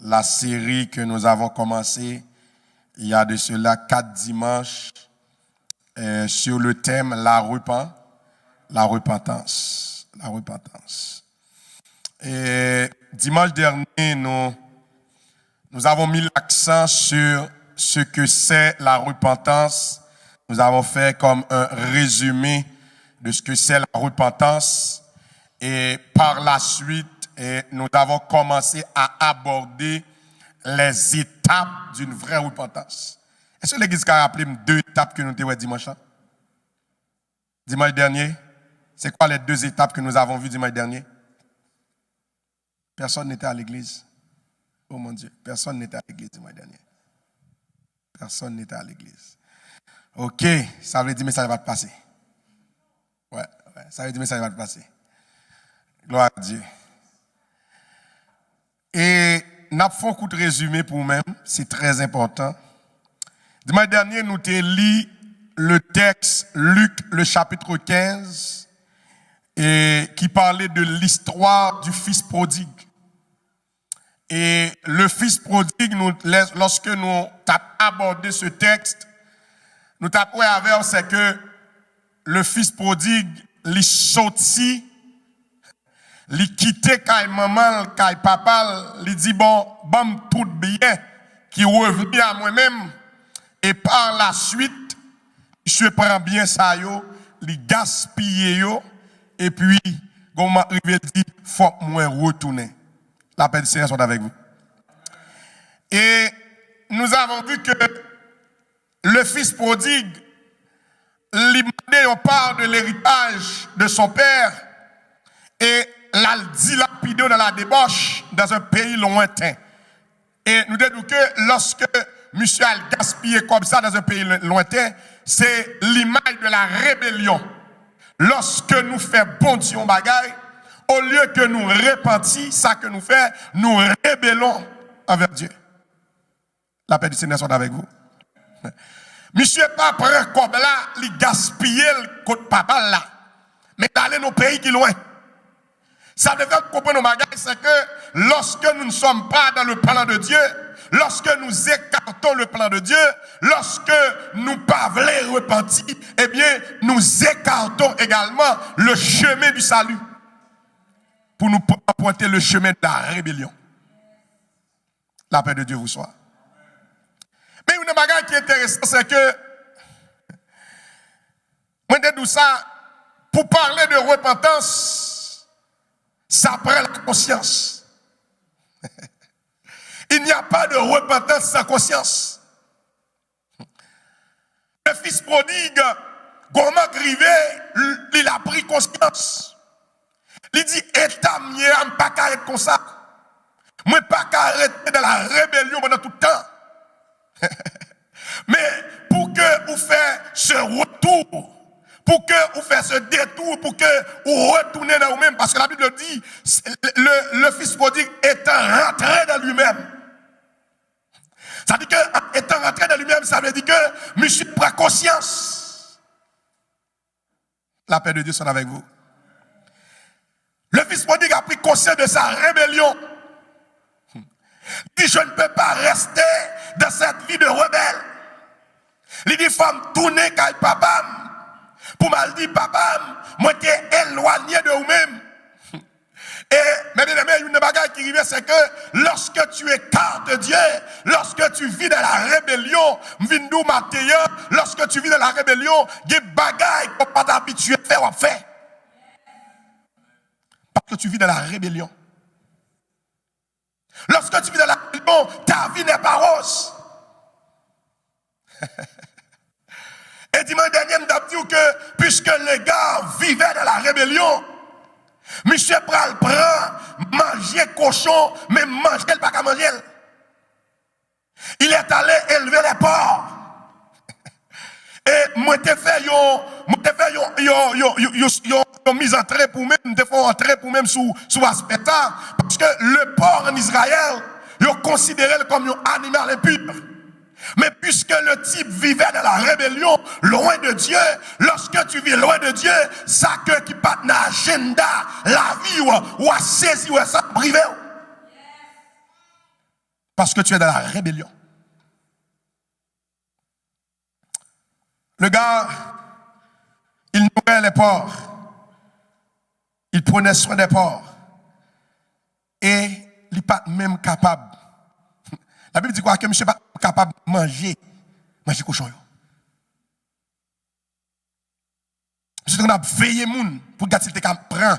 la série que nous avons commencée il y a de cela 4 dimanches sur le thème la repentance. La repentance. Et dimanche dernier, nous avons mis l'accent sur ce que c'est la repentance. Nous avons fait comme un résumé de ce que c'est la repentance. Et par la suite, nous avons commencé à aborder les étapes d'une vraie repentance. Est-ce que l'Église a rappelé 2 étapes que nous avons vues dimanche? Dimanche dernier, c'est quoi les 2 étapes que nous avons vues dimanche dernier? Personne n'était à l'église. Oh mon Dieu, personne n'était à l'église dimanche dernier. Personne n'était à l'église. Ok, ça veut dire que ça va te passer. Ouais, ça veut dire que ça va te passer. Gloire à Dieu. Et nous avons fait un coup de résumé pour nous-mêmes, c'est très important. Dimanche dernier, nous avons lu le texte Luc, le chapitre 15, et qui parlait de l'histoire du fils prodigue. Et le fils prodigue, lorsque nous avons abordé ce texte, nous avons avec c'est que le fils prodigue, il sorti, il quitté quand maman, quand papa, il dit bon tout bien, qui revient à moi-même, et par la suite, je prends bien ça yo, il gaspille yo, et puis, comme il dit, faut moi retourner. La paix du Seigneur soit avec vous. Et nous avons vu que le fils prodigue, il demandait part de l'héritage de son père et l'a dilapidé dans la débauche dans un pays lointain. Et nous disons que lorsque monsieur a gaspillé comme ça dans un pays lointain, c'est l'image de la rébellion. Lorsque nous faisons bon Dieu en bagaille, au lieu que nous repentions, ça que nous faisons, nous rébellons envers Dieu. La paix du Seigneur soit avec vous. Monsieur pas prêt comme là, il gaspille le côté papa là. Mais d'aller dans nos pays qui loin. Ça devait comprendre nos bagages, c'est que lorsque nous ne sommes pas dans le plan de Dieu, lorsque nous écartons le plan de Dieu, lorsque nous pas voulons repentir, eh bien, nous écartons également le chemin du salut pour nous pointer le chemin de la rébellion. La paix de Dieu vous soit. Mais une bagage qui est intéressant, c'est que, moi, je dis ça, pour parler de repentance, ça prend la conscience. Il n'y a pas de repentance sans conscience. Le fils prodigue, comment arrivé, il a pris conscience. Il dit, état mieux, je ne peux pas arrêter comme ça. Je ne peux pas arrêter de la rébellion pendant tout le temps. Mais pour que vous fassiez ce retour, pour que vous fassiez ce détour, pour que vous retournez dans vous-même, parce que la Bible dit, le fils prodigue étant rentré dans lui-même. Ça veut dire que étant rentré dans lui-même, ça veut dire que monsieur prend conscience. La paix de Dieu soit avec vous. Le fils prodigue a pris conscience de sa rébellion. Il dit, je ne peux pas rester dans cette vie de rebelle. Il dit, femme, tournez avec papa. Pour m'a dit, papa, moi t'es éloigné de vous-même. Et, mais bien aimé, une bagaille qui arrive, c'est que lorsque tu écartes Dieu, lorsque tu vis dans la rébellion, lorsque tu vis dans la rébellion, il y a des bagailles qu'on pas t'habituer à faire, on fait. Parce que tu vis dans la rébellion. Lorsque tu vis dans la rébellion, ta vie n'est pas rose. Et dimanche dernier, je dit que puisque les gars vivaient dans la rébellion, monsieur Pral prend, manger cochon, mais manger pas qu'à manger. Il est allé élever les porcs. Et moi t'ai fait yon mise en trait pour même, t'ai fait entrer pour même sous aspect parce que le porc en Israël, yon considéré comme un animal impur. Mais puisque le type vivait dans la rébellion, loin de Dieu, lorsque tu vis loin de Dieu, ça que qui pas dans l'agenda, la vie ou à saisir ou à ça privé. Parce que tu es dans la rébellion. Le gars, il nourrait les porcs. Il prenait soin des porcs. Et il n'est pas même capable. La Bible dit quoi? Que monsieur n'est pas capable de manger cochon. Monsieur a veillé moun pour gâter s'il te prend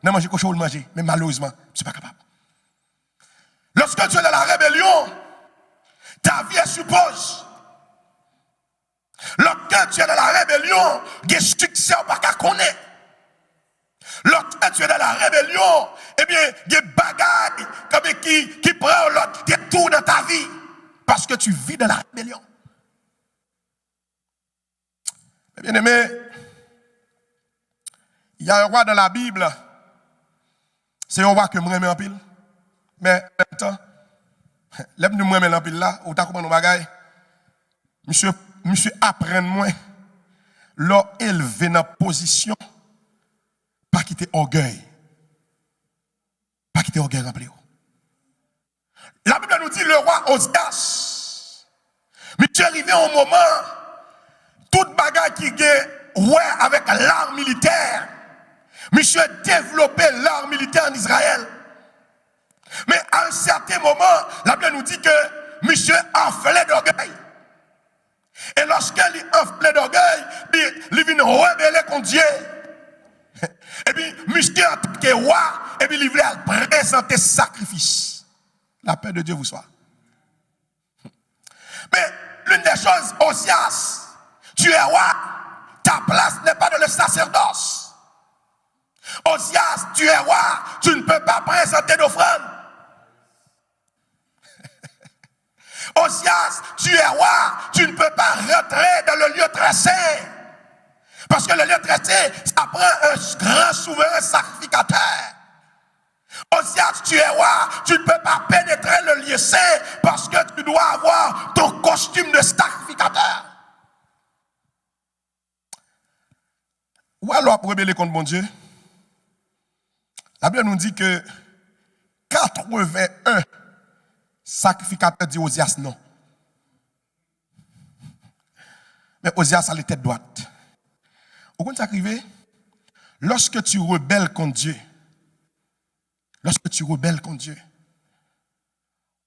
de manger cochon ou le manger. Mais malheureusement, je ne suis pas capable. Lorsque tu es dans la rébellion, ta vie suppose. Lorsque tu es dans la rébellion, il y a succès ou pas qu'à connaître. Lorsque tu es dans la rébellion, eh bien, il y a des bagages qui prennent l'autre détour dans ta vie. Parce que tu vis dans la rébellion. Bien aimé, il y a un roi dans la Bible. C'est un roi que je m'aime en pile. Mais en même temps, l'aime de m'aimer en pile là, ou t'as compris nos bagages. Monsieur apprend moi, l'or élevé dans position, pas quitter orgueil. Pas quitter orgueil rempli. La Bible nous dit le roi Osias. Mais tu es arrivé au moment, toute bagarre qui est ouais avec l'art militaire. Monsieur a développé l'art militaire en Israël. Mais à un certain moment, la Bible nous dit que monsieur enflé d'orgueil. Et lorsqu'il enflé d'orgueil, il vient rebeller contre Dieu. Et puis, monsieur en tant que roi, et puis il voulait présenter sacrifice. La paix de Dieu vous soit. Mais l'une des choses, Osias, tu es roi, ta place n'est pas dans le sacerdoce. Osias, tu es roi, tu ne peux pas présenter d'offrande. Osias, tu es roi, tu ne peux pas rentrer dans le lieu très saint. Parce que le lieu très saint, ça prend un grand souverain sacrificateur. Osias, tu es roi, tu ne peux pas pénétrer le lieu saint parce que tu dois avoir ton costume de sacrificateur. Ou alors pour rebeller contre mon Dieu, la Bible nous dit que 81 sacrificateurs dit Osias non. Mais Osias a les têtes droites. Au contraire, lorsque tu rebelles contre Dieu,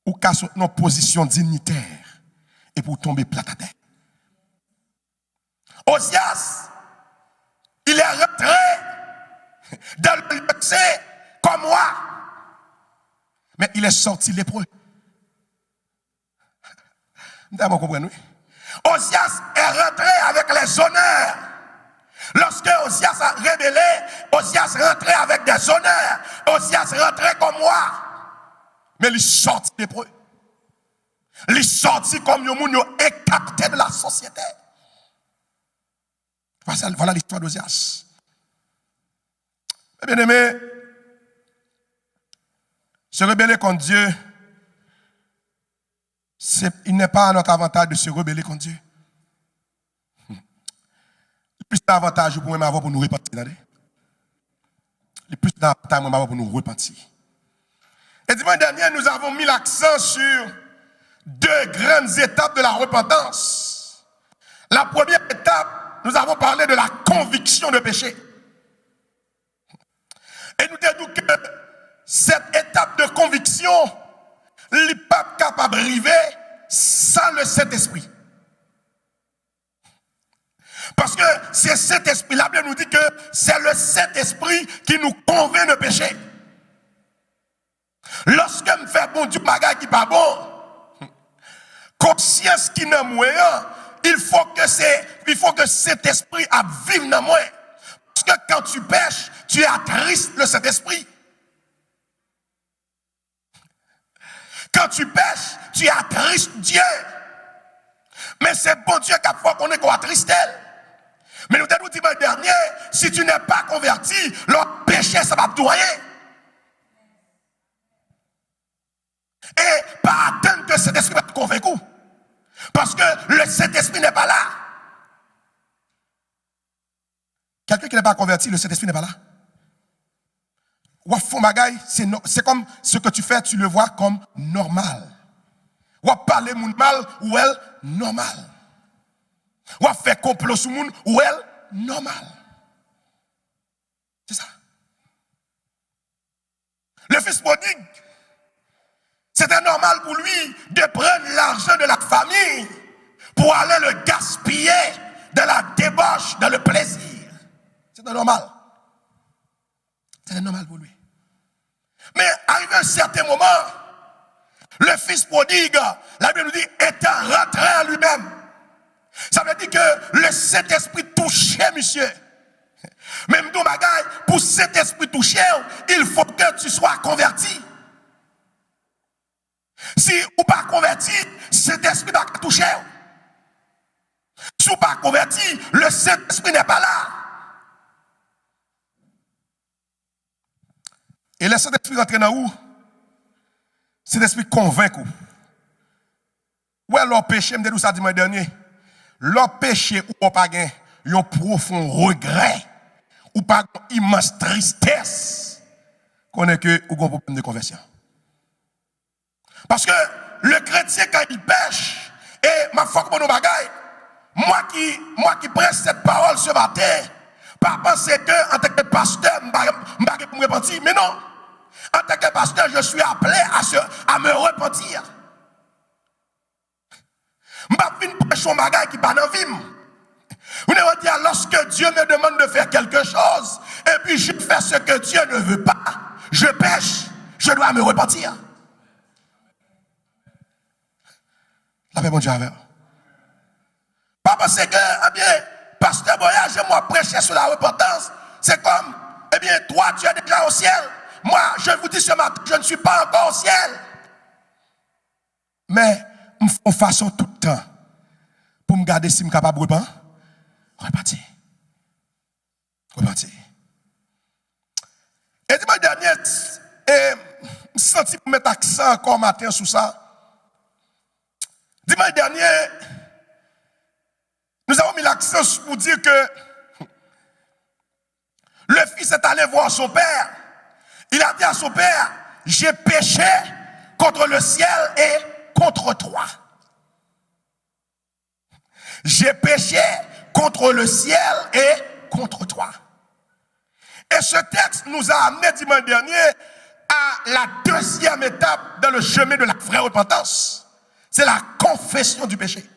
ou qu'à une position dignitaire et pour tomber plat à terre. Osias, il est rentré dans le lycée comme moi, mais il est sorti lépreux. Vous comprenez? Osias est rentré avec les honneurs. Lorsque Osias a rébellé, Osias rentrait avec des honneurs. Osias rentrait comme moi. Mais il sortit lépreux. Il sortit comme un monde écarté de la société. Voilà l'histoire d'Osias. Bien aimé, se rebeller contre Dieu, il n'est pas à notre avantage de se rebeller contre Dieu. Le plus d'avantages pour avoir pour nous repentir. Le plus d'avantages pour nous repentir. Et dimanche dernier, nous avons mis l'accent sur deux grandes étapes de la repentance. La première étape, nous avons parlé de la conviction de péché. Et nous disons que cette étape de conviction, il n'est pas capable d'arriver sans le Saint-Esprit. Parce que c'est cet esprit, la Bible nous dit que c'est le Saint-Esprit qui nous convainc de péché. Lorsque me fait bon Dieu bagage qui pas bon, conscience qui n'a moyen, il faut que cet esprit vive dans moi. Parce que quand tu pêches, tu attristes le Saint-Esprit. Quand tu pêches, tu attristes Dieu. Mais c'est bon Dieu qui a fait qu'on est qu'on attriste. Mais nous avons dit le dernier, si tu n'es pas converti, le péché, ça va te doyer. Et pas attendre que cet esprit va te convaincre. Parce que le Saint-Esprit n'est pas là. Quelqu'un qui n'est pas converti, le Saint-Esprit n'est pas là. C'est comme ce que tu fais, tu le vois comme normal. Ou parler moun mal ou elle normal. Ou faire complot sur moun ou elle normal. C'est ça. Le fils prodigue, c'était normal pour lui de prendre l'argent de la famille pour aller le gaspiller dans la débauche, dans le plaisir. C'était normal. C'était normal pour lui. Mais arrivé à un certain moment, le fils prodigue, la Bible nous dit, étant rentré en lui-même. Ça veut dire que le Saint-Esprit touchait, monsieur. Même ton bagaille, pour cet esprit touché, il faut que tu sois converti. Si ou pas converti, cet esprit va toucher. Si ou pas converti, le Saint-Esprit n'est pas là. Et le Saint-Esprit rentre dans où? Cet esprit convainc. Ouais, leur péché, me dit ça dimanche dernier. Leur péché ou pas gain, un profond regret ou pas une immense tristesse qu'on est que ou un problème de conversion. Parce que le chrétien quand il pêche et ma foi que mon bagaille, moi qui prêche cette parole ce matin, pas penser que en tant que pasteur m'bagay pour me repentir, mais non. En tant que pasteur, je suis appelé à me repentir. Je ne vais pas prêcher un bagage qui n'est pas dans la vie. Vous ne dire, lorsque Dieu me demande de faire quelque chose, et puis je fais ce que Dieu ne veut pas, je pêche, je dois me repentir. La paix, mon Dieu, avec. Pas parce que, eh bien, pasteur Voyage, moi, prêcher sur la repentance, c'est comme, eh bien, toi, tu es déjà au ciel. Moi, je vous dis ce matin, je ne suis pas encore au ciel. Mais, en façon tout le temps, pour me garder si je suis capable de repartir. Repartir. Et dimanche dernier, je senti pour mettre accent encore matin sur ça. Dimanche dernier, nous avons mis l'accent pour dire que le fils est allé voir son père. Il a dit à son père, j'ai péché contre le ciel et contre toi. J'ai péché contre le ciel et contre toi. Et ce texte nous a amené dimanche dernier à la deuxième étape dans le chemin de la vraie repentance. C'est la confession du péché.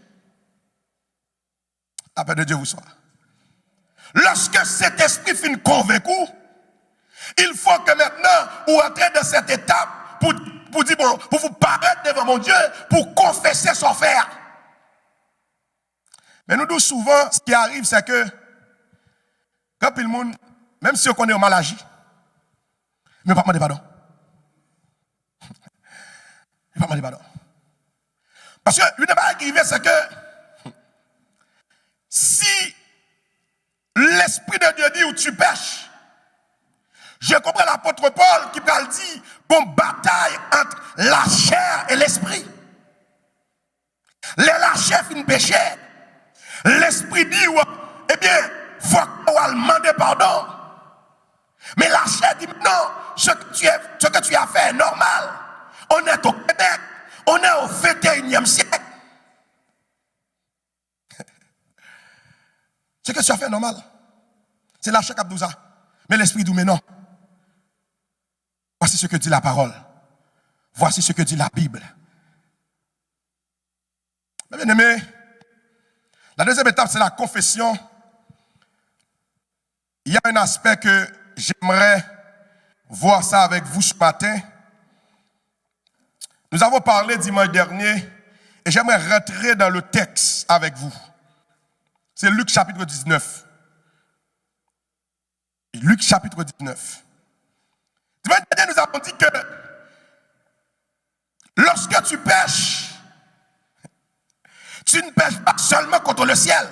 La paix de Dieu vous soit. Lorsque cet esprit finit convaincu, il faut que maintenant, vous entrez dans cette étape pour dire, bon, pour vous paraître devant mon Dieu, pour confesser son faire. Mais nous disons souvent, ce qui arrive, c'est que, quand le monde, même si on connaît un mal agi, mais pas demander pardon. Pas demander pardon. Parce que, une chose qui arrive, c'est que, si l'Esprit de Dieu dit où tu pêches, je comprends l'apôtre Paul qui va dire qu'on bataille entre la chair et l'esprit. La chair finit péché. L'esprit dit, eh bien, faut qu'on demander pardon. Mais la chair dit, non, ce que tu as fait est normal. On est au Québec, on est au 21e siècle. Ce que tu as fait est normal. C'est la chair qui a dit ça. Mais l'esprit dit, mais non. Voici ce que dit la parole. Voici ce que dit la Bible. Mais bien aimé, la deuxième étape, c'est la confession. Il y a un aspect que j'aimerais voir ça avec vous ce matin. Nous avons parlé dimanche dernier et j'aimerais rentrer dans le texte avec vous. C'est Luc chapitre 19. Luc chapitre 19. Dimanche dernier, nous avons dit que lorsque tu pêches, tu ne pêches pas seulement contre le ciel.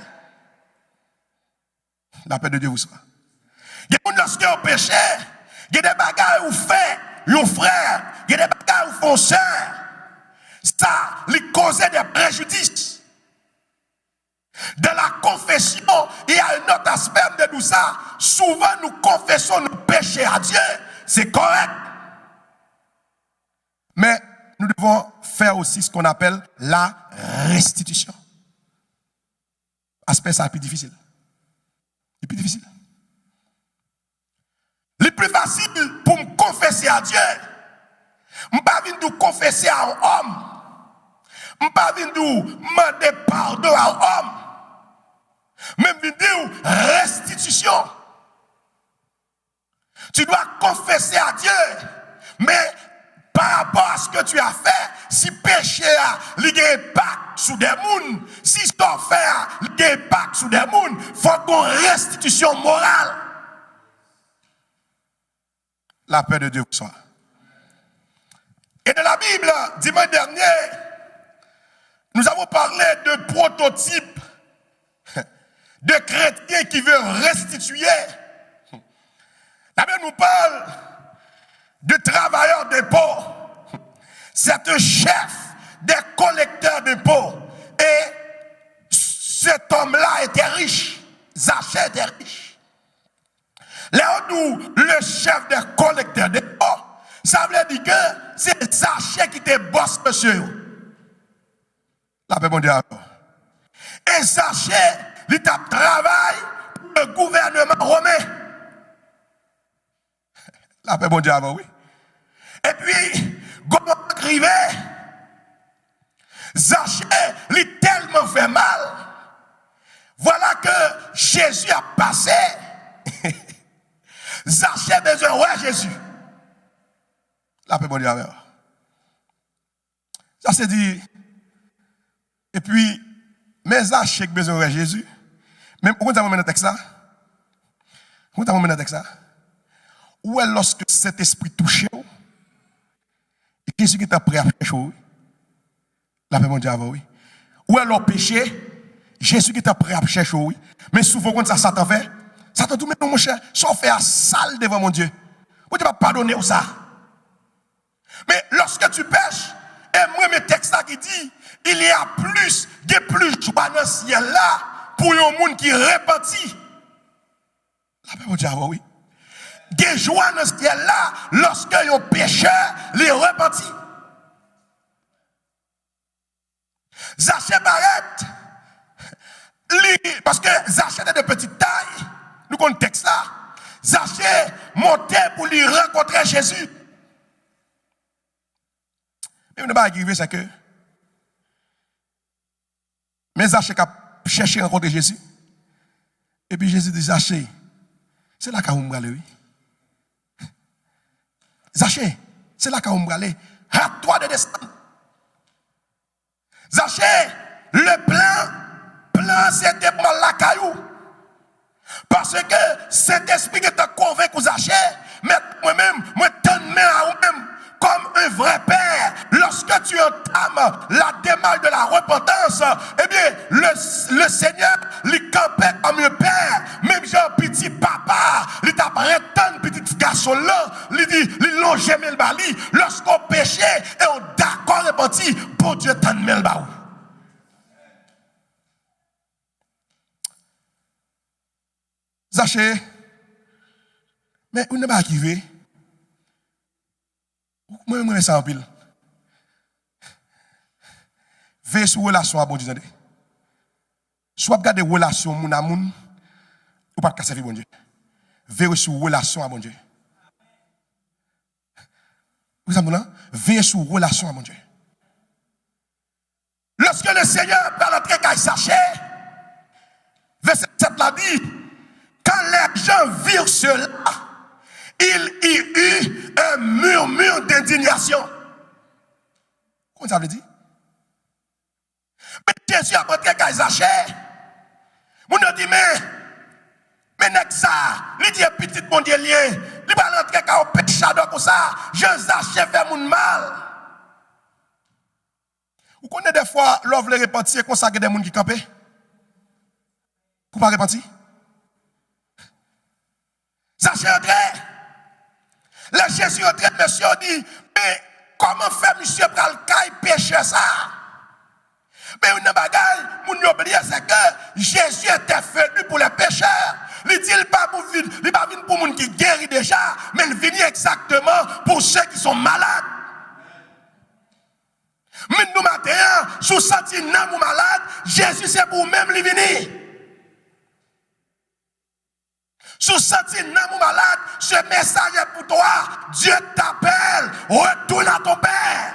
La paix de Dieu vous soit. Lorsque vous pêchez, il y a des bagages où fait un frère, il y a des bagages où font sœur. Ça lui cause des préjudices. Dans la confession, il y a un autre aspect de tout ça. Souvent, nous confessons nos péchés à Dieu. C'est correct. Mais nous devons faire aussi ce qu'on appelle la restitution. Aspect ça est plus difficile. C'est plus difficile. Le plus facile pour me confesser à Dieu, je ne vais pas venir confesser à un homme. Je ne vais pas venir demander pardon à un homme. Même venir restitution. Tu dois confesser à Dieu. Mais par rapport à ce que tu as fait, si péché a l'impact sur des gens, si ce qu'on fait a l'impact sur des gens, il faut qu'on restitution morale. La paix de Dieu vous soit. Et dans la Bible, dimanche dernier, nous avons parlé de prototype de chrétiens qui veulent restituer. La Bible nous parle de travailleurs d'impôts. C'est un chef des collecteurs d'impôts. Et cet homme-là était riche. Zachée était riche. Là où le chef des collecteurs d'impôts, ça veut dire que c'est Zachée qui était boss, monsieur. La paix, mon Dieu. Et Zachée, il travaille pour le gouvernement romain. La paix, mon Dieu, oui. Et puis, comment arriver? Zachée, il tellement fait mal. Voilà que Jésus a passé. Zachée a besoin, ouais, Jésus. La paix, mon Dieu, ça c'est dit. Et puis, mais Zachée a besoin de Jésus. Même, où est-ce que vous dans le texte là? Où est-ce que vous dans le texte là? Ou est lorsque cet esprit touche, et Jésus qui est prêt à pécher, la paix, mon Dieu, oui. Ou est le péché, Jésus qui est prêt à pécher, oui. Mais souvent, quand ça Satan fait, Satan dit, mais non, mon cher, ça fait un sale devant mon Dieu. Vous ne pas pardonner ou ça. Mais lorsque tu pêches, et moi, mes textes là qui dit, il y a plus joie dans le ciel là, pour un monde qui repentit. La paix, mon Dieu, oui. Des joies dans ce ciel là lorsque un pécheur les repentit. Zachée Barrette, parce que Zachée était de petite taille, nous connaissons le texte là. Zachée montait pour lui rencontrer Jésus. Mais on ne va pas arriver, c'est que. Mais Zachée a cherché à rencontrer Jésus. Et puis Jésus dit, Zachée, c'est là qu'on va aller. Zachée, c'est là qu'on va aller. Hâte-toi de descendre. Zachée, le plan c'était pour la caillou. Parce que cet esprit qui t'a convaincu Zachée, mais moi-même, moi t'en mets à vous-même comme un vrai père. Lorsque tu entames la démarche de la repentance, eh bien, le Seigneur, il campait comme un père. Même genre petit papa, il t'a prétendu petit garçon là, il dit, il longe le bali. Lorsqu'on péchait et on d'accord repenti, pour Dieu t'en met le baou. Zachée, mais on n'est pas arrivé. Moi, je ça en pile. Veille sur relation à bon Dieu. Soit regarder relation moun à moun, ou pas casser bon Dieu. Veille sur relation à bon Dieu. Vous avez veille sur relation à bon Dieu. Lorsque le Seigneur par l'entrée qu'à Zachée, verset 7 l'a dit, quand les gens virent cela, il y eut un murmure d'indignation. Comment ça veut dire? Mais Jésus a montré qu'à Zachée. Vous nous dit, mais n'est-ce ça? Il dit, petit bon Dieu, il va rentrer qu'à un péché comme ça. Je Zachée fait mon mal. Vous connaissez des fois, l'offre les repentir, comme ça, il y a des gens qui campent. Vous ne pas repentir? Zachée entré. Le Jésus entré, monsieur dit, mais comment fait monsieur pour le caille pécher ça? Mais une bagaille, mon oublié, c'est que Jésus était venu pour les pécheurs. Il dit, il pas pour les gens qui guérit déjà, mais il vient exactement pour ceux qui sont malades. Mais nous matin, sous senti nan ou malade, Jésus c'est pour même lui venir. Sous senti nan ou malade, ce message est pour toi. Dieu t'appelle, retourne à ton Père.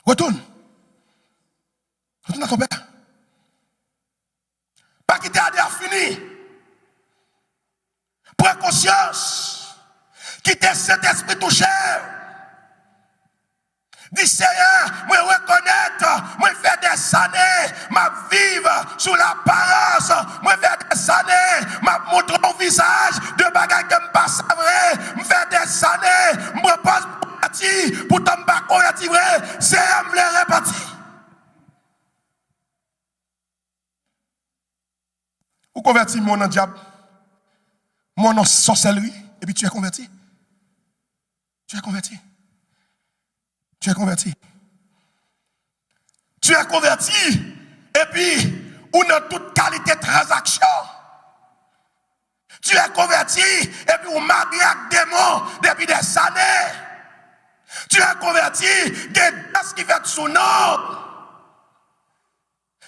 Retourne. Retourne à ton Père. Pas quitter à dire fini. Prends conscience. Quitter cet esprit touché. Dis Seigneur, moi reconnaître, moi faire des années, ma vivre sous l'apparence, moi faire des années, ma montrer mon visage de bagages que me passe vrai, me faire des années, me repose pour partir, pour tomber pas correctif vrai, Seigneur me les repartir. Ou converti mon en diable, mon en sorcellerie, et puis tu es converti. Tu es converti. Tu es converti. Tu es converti. Et puis, ou dans toute qualité de transaction. Tu es converti. Et puis, ou marié avec des démons depuis des années. Tu es converti. Des ce qui fait sous nom.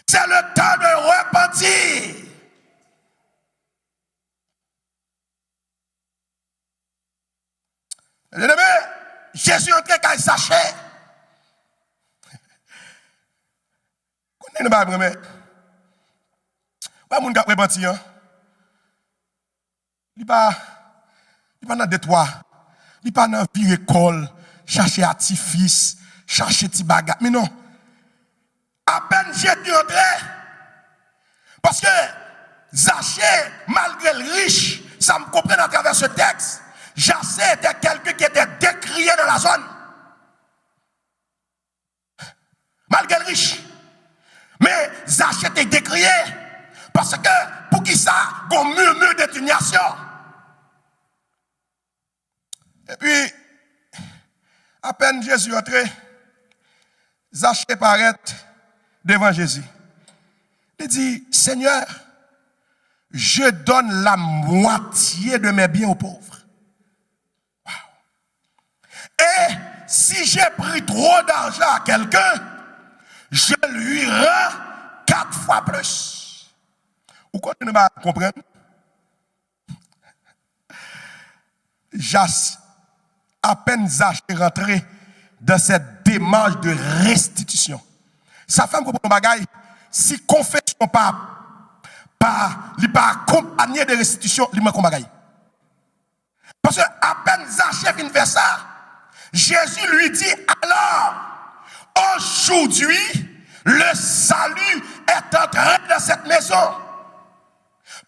C'est le temps de repentir. Jésus entré quand il sachait. Qu'on ne va pas remettre. Pas mon gars repenti hein. Il pas dans détour. Il pas dans vie école, chercher artifice, chercher petit bagarre. Mais non. À peine j'ai dû entrer. Parce que Zachée, malgré le riche, ça me comprend à travers ce texte. Zachée était quelqu'un qui était décrié dans la zone. Malgré le riche. Mais Zachée était décrié. Parce que, pour qui ça, qu'on murmure d'indignation. Et puis, à peine Jésus entré, Zachée paraît devant Jésus. Il dit, Seigneur, je donne la moitié de mes biens aux pauvres. Et si j'ai pris trop d'argent à quelqu'un, je lui rends 4 fois plus. Vous continuez à comprendre? À peine Zachée est rentré dans cette démarche de restitution. Sa femme comprend le bagaille. Si confession pas accompagné de restitution, il m'a bagaille. Parce que à peine Zachée vient faire ça, Jésus lui dit alors, aujourd'hui, le salut est entré dans cette maison.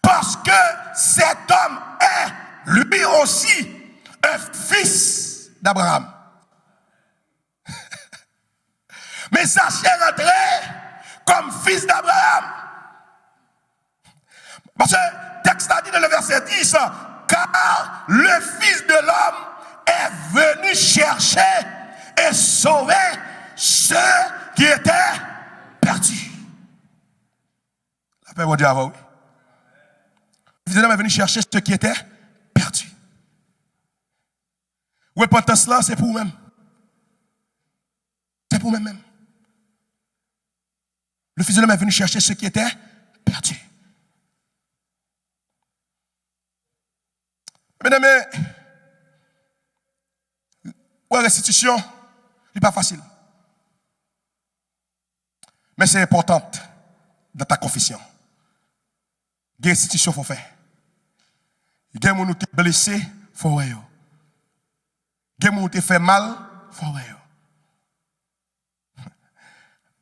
Parce que cet homme est lui aussi un fils d'Abraham. Mais Zachée est rentré comme fils d'Abraham. Parce que le texte a dit dans le verset 10, car le Fils de l'homme est venu chercher et sauver ceux qui étaient perdus. La paix de Dieu avant, oui. Le Fils de l'homme est venu chercher ceux qui étaient perdus. Repentance là, c'est pour vous-même. C'est pour vous-même. Le Fils de l'homme est venu chercher ceux qui étaient perdus. Mesdames, la restitution n'est pas facile. Mais c'est important dans ta confession. La restitution, il faut faire. Il y a des gens qui sont blessés, il faut faire. Il y a des gens qui fait mal, il faut faire. Il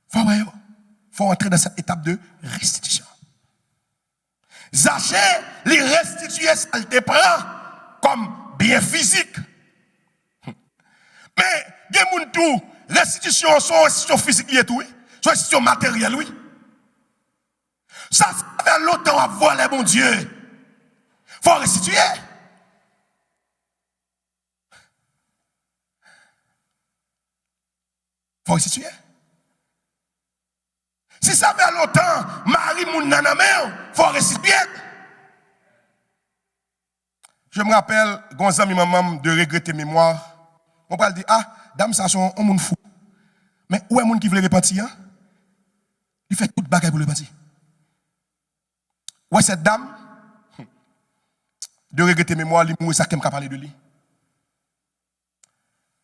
faut faire. Il faut entrer dans cette étape de restitution. Zachée, les restituer, ça te prend comme bien physique. Mais, il y a des gens qui restitution, sont restitution physique, sont restitution matérielle, oui. Ça fait longtemps à voir les bons dieux. Il faut restituer. Il faut restituer. Si ça fait longtemps, Marie moun naname, il faut restituer. Je me rappelle, Gonzami maman de regretter mémoire, On va dire, ah, dame, ça sont un monde fou. Mais où est le monde qui veut repentir? Il fait toute bagaille pour le repentir. Ouais, cette dame, de regretter mémoire, il mourit ça qui m'a parlé de lui.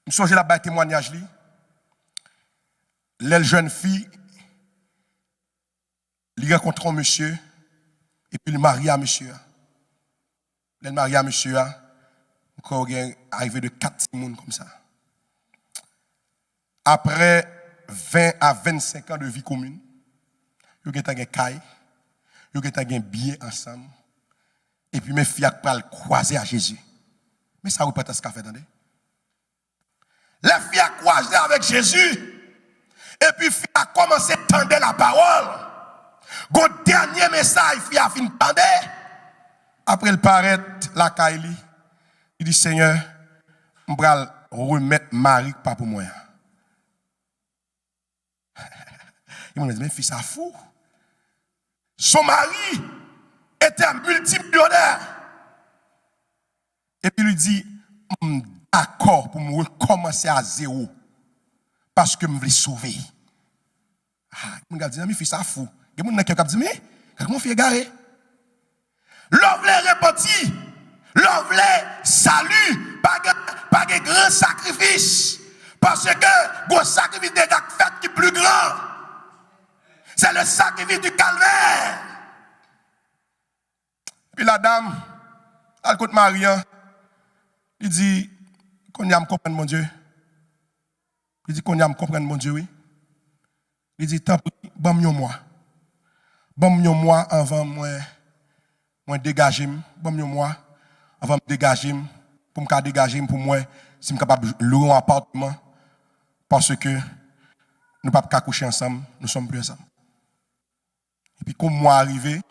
Je songe la bas témoignage li. Les jeunes filles, ils rencontrent un monsieur et puis ils marient à monsieur. Les marient à monsieur, encore arrivé de 4 personnes comme ça. Après 20 à 25 ans de vie commune, ils ont un caille, ils ont un bien ensemble. Et puis mes filles ont croisé à Jésus. Mais ça répète ce qu'a fait, attendez. Les filles ont croisé avec Jésus. Et puis filles a commencé à tendre la parole. Le dernier message, filles a fini de tendre. Après il paraît la caille, il dit Seigneur, je vais remettre Marie pas pour moi. Il m'a dit mais fils ça fou. Son mari était un multimillionnaire. Et puis il lui dit, d'accord pour me recommencer à zéro. Parce que je veux sauver. Ah, il m'a dit, mais fils ça fou. Il y a des gens qui disent, mais comment fait égaré? L'homme voulait repentir. L'homme voulait salut. Pas de grand sacrifice. Parce que le sacrifice de la fête qui est plus grand. C'est le sacrifice du calvaire. Puis la dame, elle compte Marian, il dit, qu'on y a me comprendre mon Dieu. Il dit, qu'on y a me comprendre mon Dieu, oui. Il dit, tant pis, bon moi. Bon moi avant moi dégager, bon moi avant me dégager, pour me dégager pour moi, si je suis capable de louer un appartement, parce que nous ne pouvons pas coucher ensemble, nous ne sommes plus ensemble. Et puis, comme moi arrivé,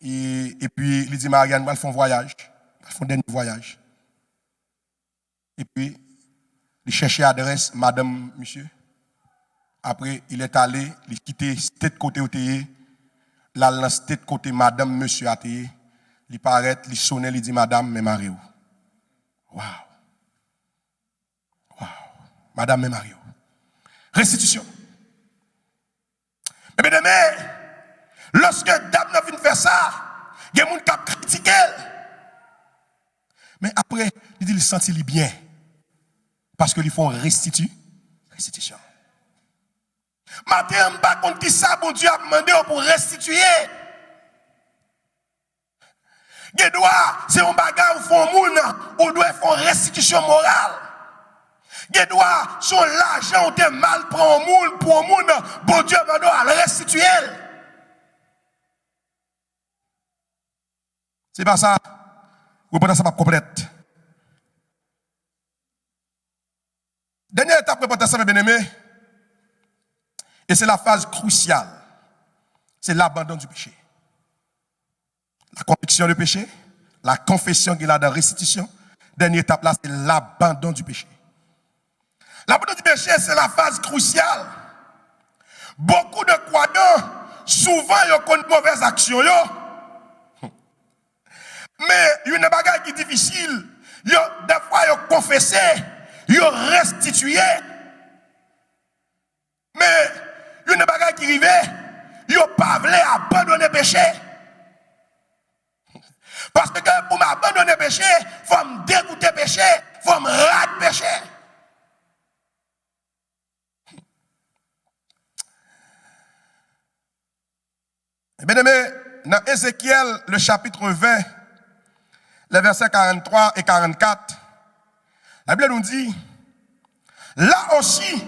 et puis il dit Marianne, elle fait un voyage, elle fait un dernier voyage. Et puis, il cherchait l'adresse, madame, monsieur. Après, il est allé, il a quitté cette côté où il est, là, dans cette côté, madame, monsieur, a été. Il paraît, il sonne, il dit madame, mais Mario. Waouh. Waouh. Madame, mais Mario. Restitution. Mais bien aimé, lorsque dame n'a venu faire ça, il y a des gens qui ont critiqué. Mais après, il dit, il sentit bien. Parce qu'ils font restitution. Matin, je ne sais pas contre qui ça, bon Dieu a demandé pour restituer. C'est un bagage où font moun, ou doit faire restitution morale. Son l'argent ou te mal prend moun pour moun, bon Dieu va doit restituer. C'est pas ça. Vous prenez ça pas complète. Dernière étape pour ça, mes bien-aimés. Et c'est la phase cruciale. C'est l'abandon du péché. La conviction du péché, la confession qu'il a dans la restitution. Dernière étape là, c'est l'abandon du péché. L'abandon du péché, c'est la phase cruciale. Beaucoup de croyants, souvent, ils ont une mauvaise action. Mais il y a une bagarre qui est difficile. Des fois, ils ont confessé, ils ont restitué. Mais il y a une bagarre qui arrive, ils n'ont pas voulu abandonner le péché. Parce que pour m'abandonner le péché, il faut me dégoûter le péché, il faut me rater le péché. Bien aimé, dans Ézéchiel, le chapitre 20, les versets 43 et 44, la Bible nous dit, là aussi,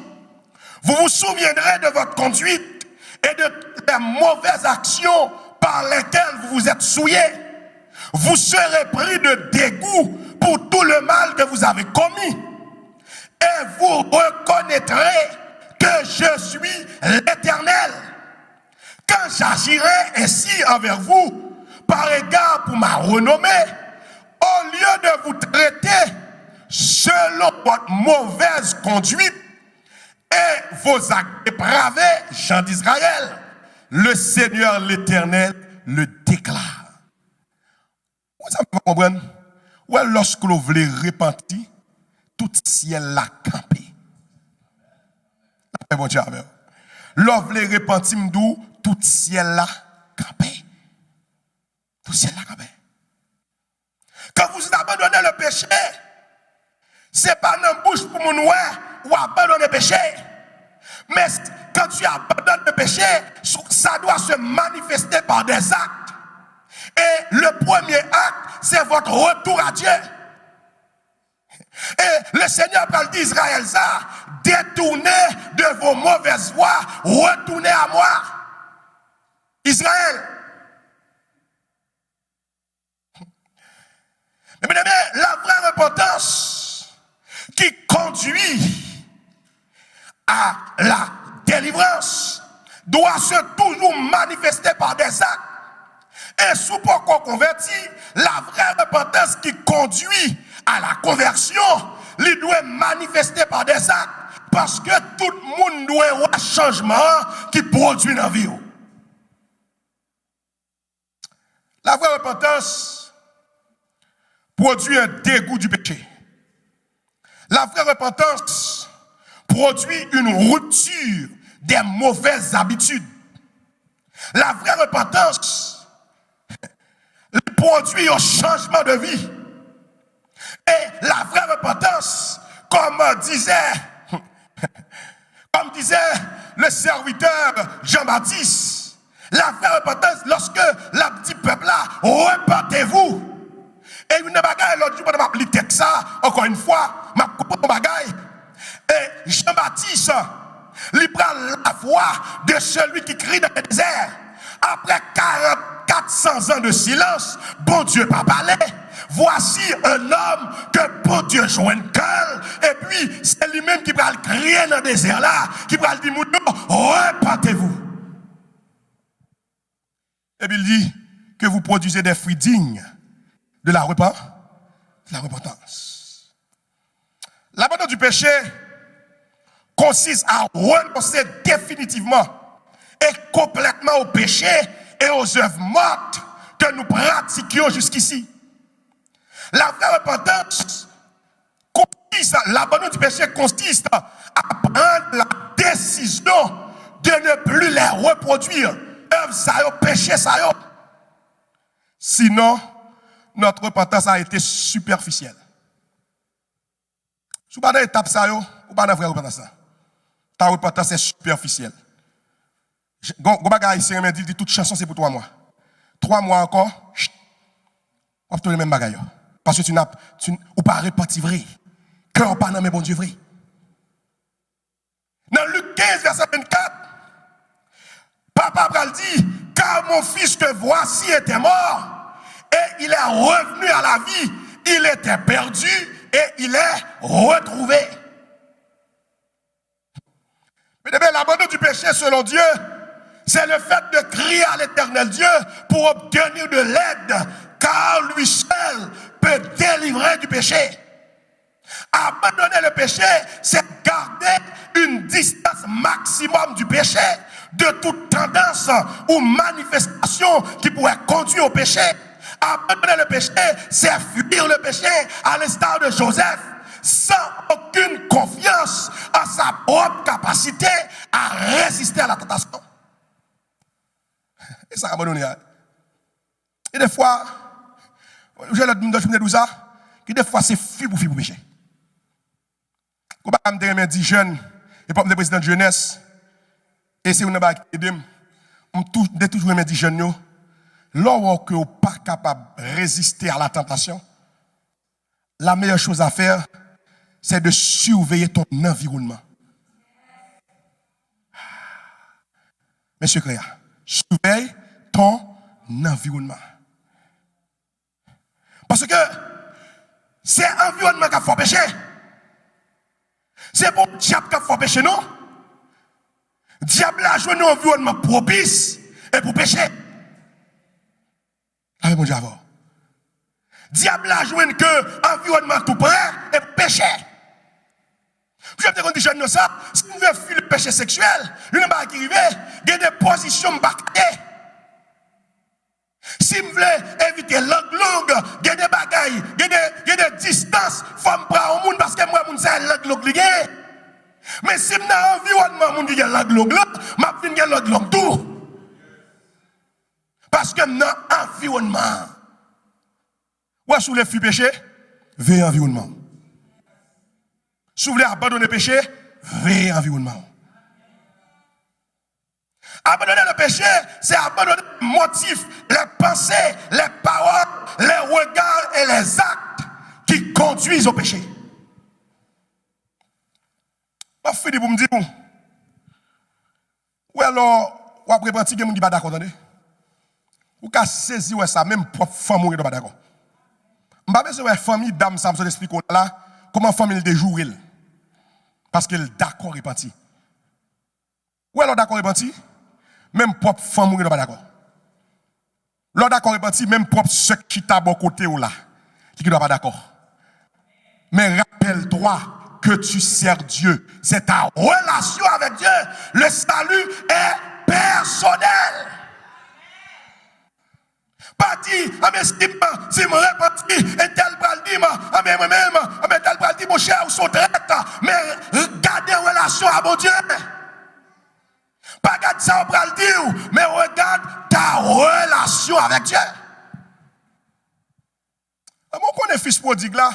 vous vous souviendrez de votre conduite et de les mauvaises actions par lesquelles vous vous êtes souillés. Vous serez pris de dégoût pour tout le mal que vous avez commis. Et vous reconnaîtrez que je suis l'Éternel. Quand j'agirai ainsi envers vous, par égard pour ma renommée, au lieu de vous traiter selon votre mauvaise conduite et vos actes dépravés, gens d'Israël, le Seigneur l'Éternel le déclare. Vous avez compris? Ouais, lorsque vous voulez repentir, tout ciel la campé. Bon Dieu, l'offre les repentis m'dou, tout ciel la campé. Tout ciel la campé. Quand vous abandonnez le péché, c'est pas dans la bouche pour mon ouais ou abandonner le péché. Mais quand tu abandonnes le péché, ça doit se manifester par des actes. Et le premier acte, c'est votre retour à Dieu. Et le Seigneur parle d'Israël, ça, détournez de vos mauvaises voies, retournez à moi. Israël. Mais bien aimé, la vraie repentance qui conduit à la délivrance doit se toujours manifester par des actes. Et sous pourquoi converti, la vraie repentance qui conduit à la conversion, il doit manifester par des actes. Parce que tout le monde doit avoir un changement qui produit dans la vie. La vraie repentance produit un dégoût du péché. La vraie repentance produit une rupture des mauvaises habitudes. La vraie repentance produit un changement de vie. Et la vraie repentance, comme disait le serviteur Jean-Baptiste, la vraie repentance, lorsque la petit peuple là, repentez-vous. Et une bagaille, l'autre jour, je vais lire ça, encore une fois, je comprends bagaille. Et Jean-Baptiste, il prend la voix de celui qui crie dans le désert. Après 400 ans de silence, bon Dieu pas parlé. Voici un homme que bon Dieu joint le cœur. Et puis, c'est lui-même qui va le crier dans le désert là, qui va le dire, repentez-vous. Et puis il dit que vous produisez des fruits dignes de la repentance. L'abandon du péché consiste à renoncer définitivement et complètement au péché et aux œuvres mortes que nous pratiquions jusqu'ici. La vraie repentance consiste, l'abandon du péché consiste à prendre la décision de ne plus les reproduire. Œuvres ça yo, péché ça yo. Sinon, notre repentance a été superficielle. Si vous n'avez pas d'étape ça yo, ou pas de vraie repentance. Ta repentance est superficielle. Gobagay, c'est un dit toute chanson c'est pour 3 mois. 3 mois encore, on fait le même bagaille. Parce que tu n'as pas repenti vrai. Cœur pas dans mes bon Dieu vrai. Dans Luc 15, verset 24, Papa Bral dit, car mon fils que voici était mort, et il est revenu à la vie. Il était perdu, et il est retrouvé. Mais l'abandon du péché selon Dieu, c'est le fait de crier à l'éternel Dieu pour obtenir de l'aide, car lui seul peut délivrer du péché. Abandonner le péché, c'est garder une distance maximum du péché, de toute tendance ou manifestation qui pourrait conduire au péché. Abandonner le péché, c'est fuir le péché à l'instar de Joseph, sans aucune confiance en sa propre capacité à résister à la tentation. Et ça abandonné. Et des fois, je l'ai dit ça, que des fois c'est fuir pour péché. Quand je me dis jeune, et pas me président de jeunesse, et c'est une bagaille qui aide, je toujours me dis jeune, lorsque vous n'êtes pas capable de résister à la tentation, la meilleure chose à faire, c'est de surveiller ton environnement. Monsieur Créa, surveille ton environnement. Parce que c'est l'environnement qui a fait pécher. C'est pour le diable qui a fait pécher, non? Le diable a joué un environnement propice et pour pécher. Ah, mon Dieu, avant. Diable a joué un environnement tout près et pour pécher. Je vais te dire ça, si vous voulez fuir le péché sexuel, il n'y a pas qui arrive, il y a des positions bactées. Si Si je veux éviter langue longue, il y a des bagailles, il y a des distances, il faut me prendre au monde parce que moi, c'est langue longue. Mais si je suis dans l'environnement, je suis dans langue longue, je suis dans langue longue tout. Parce que je suis dans l'environnement. Ou si vous voulez fuir péché, veillez l'environnement. Si vous voulez abandonner le péché, veillez l'environnement. Abandonner le péché, c'est abandonner les motifs, les pensées, les paroles, les regards et les actes qui conduisent au péché. Je finis pour me dire, ou alors, ou après partir, vous ne pas d'accord, attendez. Ou qu'à saisir ça, même propre femme, vous ne pas d'accord. Je ne sais pas si la famille d'âme, ça me explique là, comment la famille déjoue. Parce qu'elle est d'accord et parti. Ou alors d'accord et parti? Même propre femme n'est pas d'accord. L'autre d'accord est parti, même propre ceux qui t'a bon côté ou là, qui ne doit pas d'accord. Mais rappelle-toi que tu sers Dieu. C'est ta relation avec Dieu. Le salut est personnel. Pas dit, ah mais si je me repentis, et tel pral dit, ah mais moi-même, ah mais tel pral dit, mon cher, ou son traite, mais regardez relation à mon Dieu. Pas regarde ça, on va le dire, mais regarde ta relation avec Dieu. Mon connaît fils prodigue là,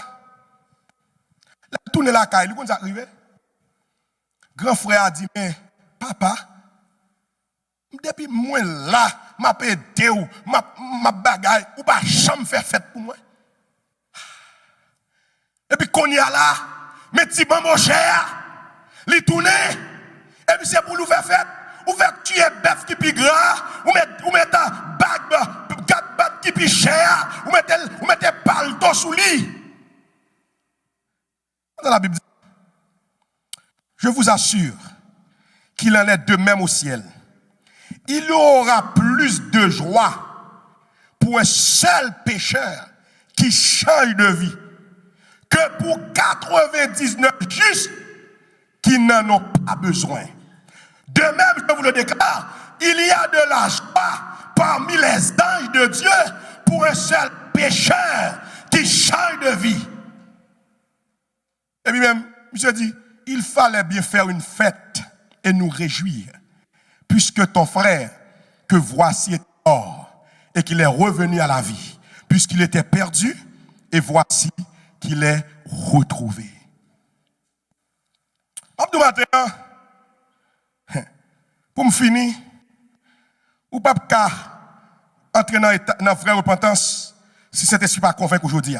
là, tourne la caille, il est arrivé. Grand frère a dit, mais papa, depuis moi là, m'a aidé ou ma bagaille, ou pas jamais faire fête pour moi. Et puis qu'on y a là, mais petit bon mon cher, il tourne, et puis c'est pour nous faire fête. Ou faire tuer bœuf qui est gras, ou mettre un bague, 4 bagues qui est cher, ou mettre palto sous lit. Dans la Bible dit, je vous assure qu'il en est de même au ciel. Il y aura plus de joie pour un seul pécheur qui change de vie que pour 99 justes qui n'en ont pas besoin. De même, je vous le déclare, il y a de la joie parmi les anges de Dieu pour un seul pécheur qui change de vie. Et puis même, monsieur dit, il fallait bien faire une fête et nous réjouir, puisque ton frère, que voici est mort et qu'il est revenu à la vie, puisqu'il était perdu et voici qu'il est retrouvé. Abdou matin, pour me finir, ou pas entrer dans la vraie repentance si cet esprit pas convaincu aujourd'hui.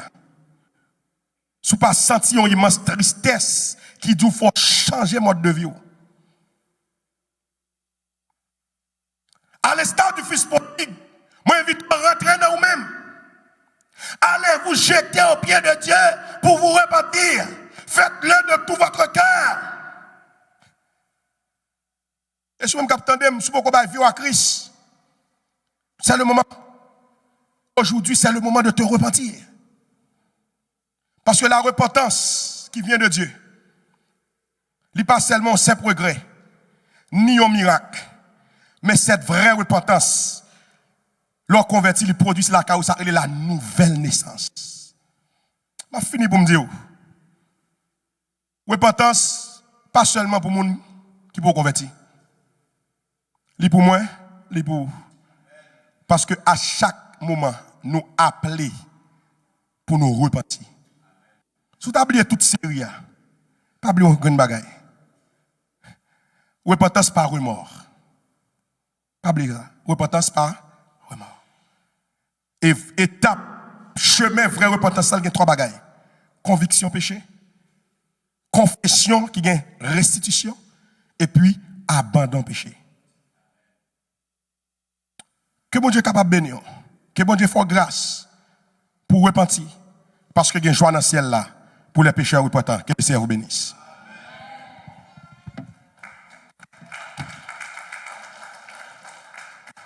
Si vous pas senti une immense tristesse qui dit qu'il faut changer mode de vie. À l'instar du fils prodigue, moi invite à rentrer dans vous-même. Allez vous jeter aux pieds de Dieu pour vous repentir. Faites-le de tout votre cœur. Et si vous m'entendez, si vous avez vu à Christ, c'est le moment. Aujourd'hui, c'est le moment de te repentir. Parce que la repentance qui vient de Dieu, n'est pas seulement un simple regret, ni un miracle, mais cette vraie repentance, leur converti, il produit la cause, elle est la nouvelle naissance. Je finis pour me dire, repentance, pas seulement pour les gens qui peuvent convertir. C'est pour moi, c'est pour vous. Parce que à chaque moment, nous appelons pour nous repentir. Si vous oubliez toute série, pas oublier une bagaille. Repentance par remords. Pas oublier ça. Repentance par remords. Et étape, chemin, vraie repentance, il y a 3 bagailles. Conviction péché, confession qui gagne restitution, et puis abandon péché. Que bon Dieu est capable de bénir. Que bon Dieu fasse grâce pour repentir. Parce que il y a une joie dans le ciel là pour les pécheurs repentants. Que le Seigneur vous bénisse.